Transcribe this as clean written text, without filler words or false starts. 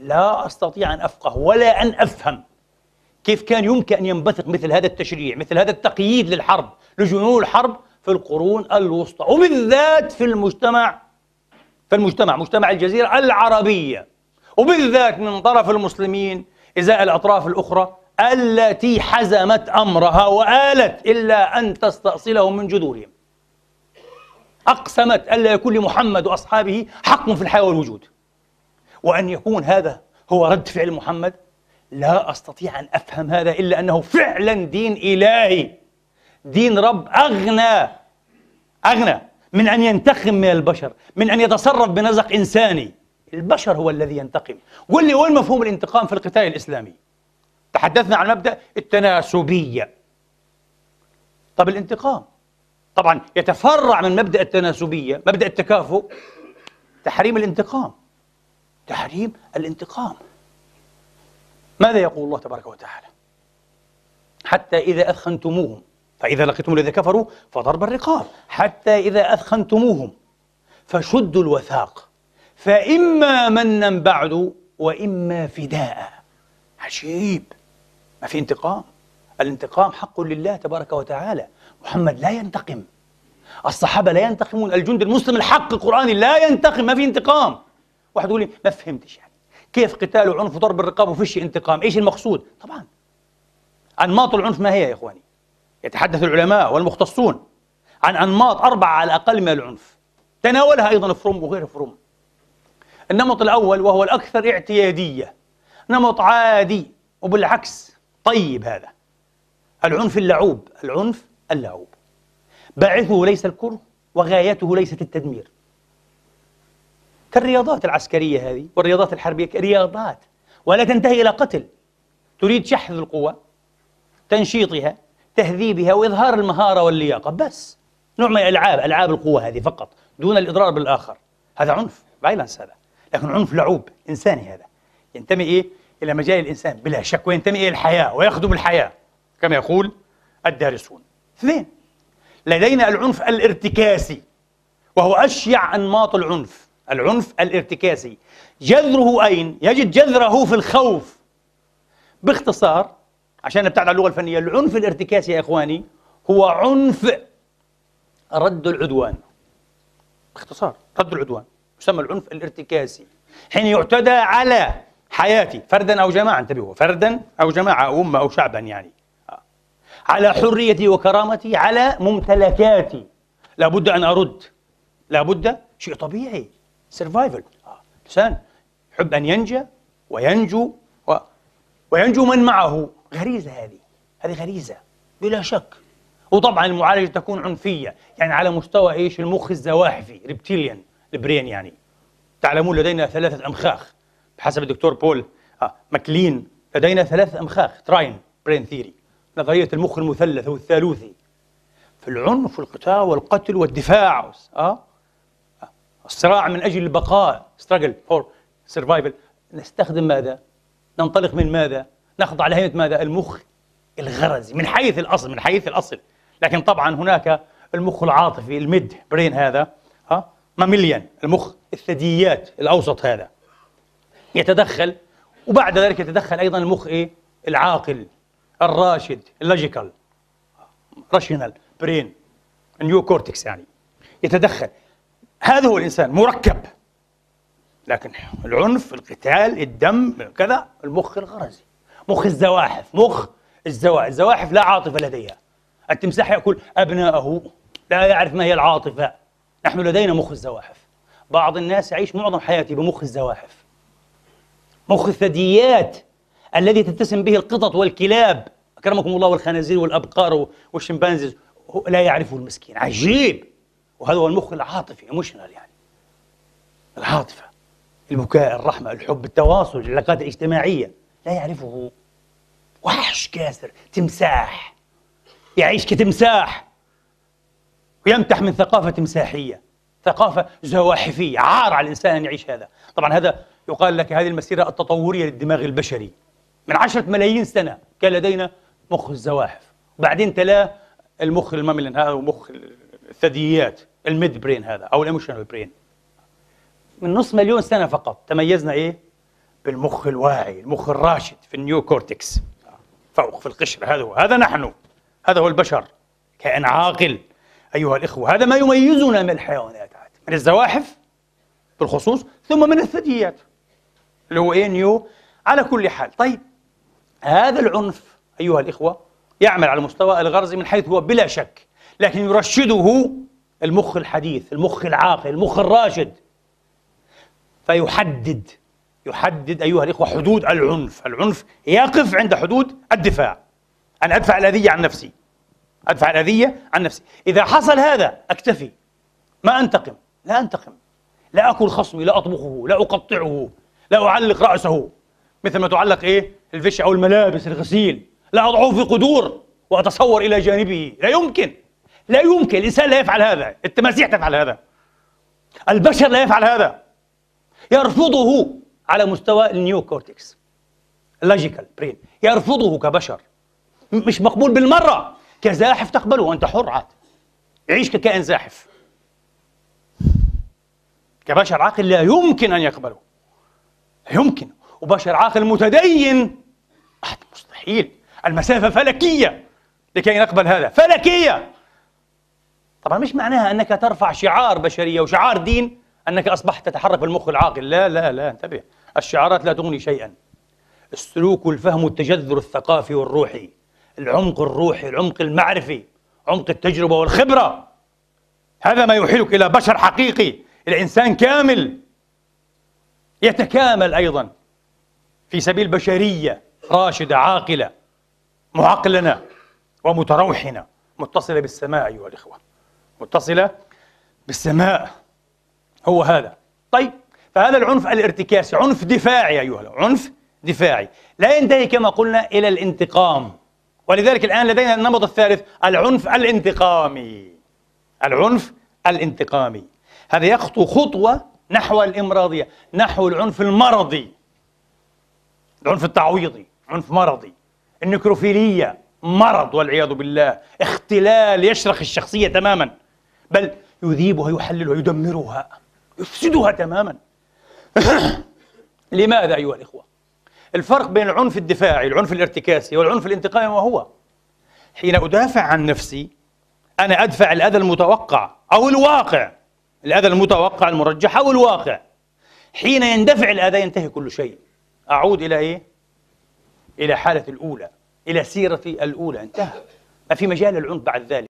لا أستطيع أن أفقه ولا أن أفهم كيف كان يمكن أن ينبثق مثل هذا التشريع، مثل هذا التقييد للحرب، لجنون الحرب في القرون الوسطى، وبالذات في مجتمع الجزيرة العربية، وبالذات من طرف المسلمين إزاء الأطراف الأخرى التي حزمت أمرها وآلت إلا أن تستأصلهم من جذورهم. أقسمت ألا يكون لمحمد وأصحابه حق في الحياة والوجود، وأن يكون هذا هو رد فعل محمد. لا أستطيع أن أفهم هذا إلا أنه فعلا دين إلهي، دين رب أغنى من أن ينتقم من البشر، من أن يتصرف بنزق إنساني. البشر هو الذي ينتقم. قل لي وين مفهوم الانتقام في القتال الإسلامي؟ تحدثنا عن مبدأ التناسبية. طب الانتقام طبعا يتفرع من مبدأ التناسبية مبدأ التكافؤ، تحريم الانتقام. تحريم الانتقام. ماذا يقول الله تبارك وتعالى؟ حتى إذا أثخنتموهم فإذا لقيتم الذين كفروا فضرب الرقاب، حتى إذا أثخنتموهم فشدوا الوثاق فإما منا بعد وإما فداء. عجيب، ما في انتقام. الانتقام حق لله تبارك وتعالى. محمد لا ينتقم، الصحابة لا ينتقمون، الجند المسلم الحق القرآني لا ينتقم، ما في انتقام. واحد يقول لي ما فهمتش، يعني كيف قتال وعنف وضرب الرقاب وفيش انتقام؟ ايش المقصود؟ طبعا أنماط العنف ما هي يا إخواني؟ يتحدث العلماء والمختصون عن أنماط 4 على الأقل من العنف، تناولها أيضا فروم وغير فروم. النمط الأول وهو الأكثر اعتيادية، نمط عادي وبالعكس طيب، هذا العنف اللعوب. العنف اللعوب باعثه ليس الكره وغايته ليست التدمير، كالرياضات العسكرية هذه والرياضات الحربية، رياضات ولا تنتهي إلى قتل، تريد شحذ القوة، تنشيطها، تهذيبها وإظهار المهارة واللياقة، بس نوع من ألعاب القوة هذه فقط دون الإضرار بالآخر. هذا عنف فايلنس، هذا لكن عنف لعوب إنساني، هذا ينتمي إلى مجال الإنسان بلا شك، وينتمي إلى الحياة ويخدم الحياة كما يقول الدارسون. 2، لدينا العنف الارتكاسي وهو أشيع أنماط العنف. العنف الارتكاسي جذره أين؟ يجد جذره في الخوف. باختصار عشان نبتعد عن اللغة الفنية، العنف الارتكاسي يا إخواني هو عنف رد العدوان. باختصار رد العدوان يسمى العنف الارتكاسي، حين يعتدى على حياتي فردا أو جماعة، انتبهوا، فردا أو جماعة أو أمة أو شعبا، يعني على حريتي وكرامتي، على ممتلكاتي، لابد أن أرد، لابد، شيء طبيعي، سيرفايفل. الإنسان يحب أن ينجى وينجو وينجو من معه، غريزة هذه غريزة بلا شك. وطبعا المعالجة تكون عنفية، يعني على مستوى إيش؟ المخ الزواحفي، ريبتيليان البرين. يعني تعلمون لدينا 3 أمخاخ بحسب الدكتور بول ماكلين، لدينا 3 أمخاخ، تراين برين ثيري، نظرية المخ المثلث أو الثالوثي. في العنف والقتال والقتل والدفاع، الصراع من أجل البقاء، struggle for survival، نستخدم ماذا؟ ننطلق من ماذا؟ نخضع لهيئة ماذا؟ المخ الغرزي من حيث الأصل. لكن طبعا هناك المخ العاطفي، الميد برين، هذا ماميليان، المخ الثدييات الأوسط، هذا يتدخل، وبعد ذلك يتدخل أيضا المخ العاقل الراشد، اللوجيكال راشيونال برين، النيو كورتكس، يعني يتدخل. هذا هو الإنسان مركب. لكن العنف، القتال، الدم، كذا المخ الغرزي، مخ الزواحف، الزواحف لا عاطفة لديها. التمساح يأكل أبناءه، لا يعرف ما هي العاطفة. نحن لدينا مخ الزواحف. بعض الناس يعيش معظم حياته بمخ الزواحف، مخ الثدييات الذي تتسم به القطط والكلاب أكرمكم الله والخنازير والأبقار والشمبانزيز، لا يعرفه المسكين. عجيب. وهذا هو المخ العاطفي، ايموشنال، يعني العاطفة، البكاء، الرحمة، الحب، التواصل، العلاقات الاجتماعية، لا يعرفه. وحش كاسر، تمساح، يعيش كتمساح ويمتح من ثقافة تمساحية، ثقافة زواحفية. عار على الإنسان أن يعيش هذا. طبعا هذا يقال لك هذه المسيرة التطورية للدماغ البشري، من 10 ملايين سنة كان لدينا مخ الزواحف، وبعدين تلاه المخ الماميلين، هذا ومخ الثدييات، الميد برين هذا أو الإيموشنال برين. من نصف مليون سنة فقط تميزنا بالمخ الواعي، المخ الراشد في النيو كورتكس، فوق في القشرة. هذا هو، هذا نحن، هذا هو البشر، كائن عاقل أيها الإخوة. هذا ما يميزنا من الحيوانات، من الزواحف بالخصوص، ثم من الثدييات اللي هو إيه، نيو. على كل حال، طيب، هذا العنف أيها الإخوة يعمل على المستوى الغرزي من حيث هو بلا شك، لكن يرشده المخ الحديث، المخ العاقل، المخ الراشد، فيحدد أيها الإخوة حدود العنف. العنف يقف عند حدود الدفاع، أن أدفع الأذية عن نفسي، أدفع الأذية عن نفسي. إذا حصل هذا أكتفي، ما أنتقم، لا أنتقم، لا أكل خصمي، لا أطبخه، لا أقطعه، لا أعلق رأسه مثل ما تعلق إيه الفش أو الملابس، الغسيل، لا أضعه في قدور وأتصور إلى جانبه. لا يمكن، لا يمكن. الإنسان لا يفعل هذا، التماسيح تفعل هذا، البشر لا يفعل هذا، يرفضه على مستوى النيو كورتكس، اللوجيكال برين، يرفضه كبشر، مش مقبول بالمرة. كزاحف تقبله وأنت حر عاد، عيش ككائن زاحف. كبشر عاقل لا يمكن أن يقبله، لا يمكن. وبشر عاقل متدين مستحيل، المسافة فلكية لكي نقبل هذا، فلكية. طبعا مش معناها أنك ترفع شعار بشرية وشعار دين أنك أصبحت تتحرك بالمخ العاقل، لا لا لا، انتبه، الشعارات لا تغني شيئا. السلوك والفهم والتجذر الثقافي والروحي، العمق الروحي، العمق المعرفي، عمق التجربة والخبرة، هذا ما يوحلك إلى بشر حقيقي، إلى إنسان كامل يتكامل أيضا في سبيل بشرية راشدة عاقلة معقلنة ومتروحنة، متصلة بالسماء أيها الإخوة، متصلة بالسماء. هو هذا. طيب، فهذا العنف الارتكاسي عنف دفاعي أيها الأخوة، عنف دفاعي لا ينتهي كما قلنا إلى الانتقام. ولذلك الآن لدينا النمط الثالث، العنف الانتقامي. العنف الانتقامي هذا يخطو خطوة نحو الإمراضية، نحو العنف المرضي، العنف التعويضي، عنف مرضي. النكروفيلية مرض والعياذ بالله، اختلال يشرخ الشخصية تماما، بل يذيبها، يحللها، يدمرها، يفسدها تماما. لماذا أيها الإخوة؟ الفرق بين العنف الدفاعي، العنف الارتكاسي، والعنف الانتقامي ما هو؟ حين أدافع عن نفسي أنا أدفع الأذى المتوقع أو الواقع، الأذى المتوقع المرجح أو الواقع. حين يندفع الأذى ينتهي كل شيء، أعود إلى إيه؟ إلى حالة الأولى، إلى سيرتي الأولى، انتهى، ما في مجال للعنف بعد ذلك.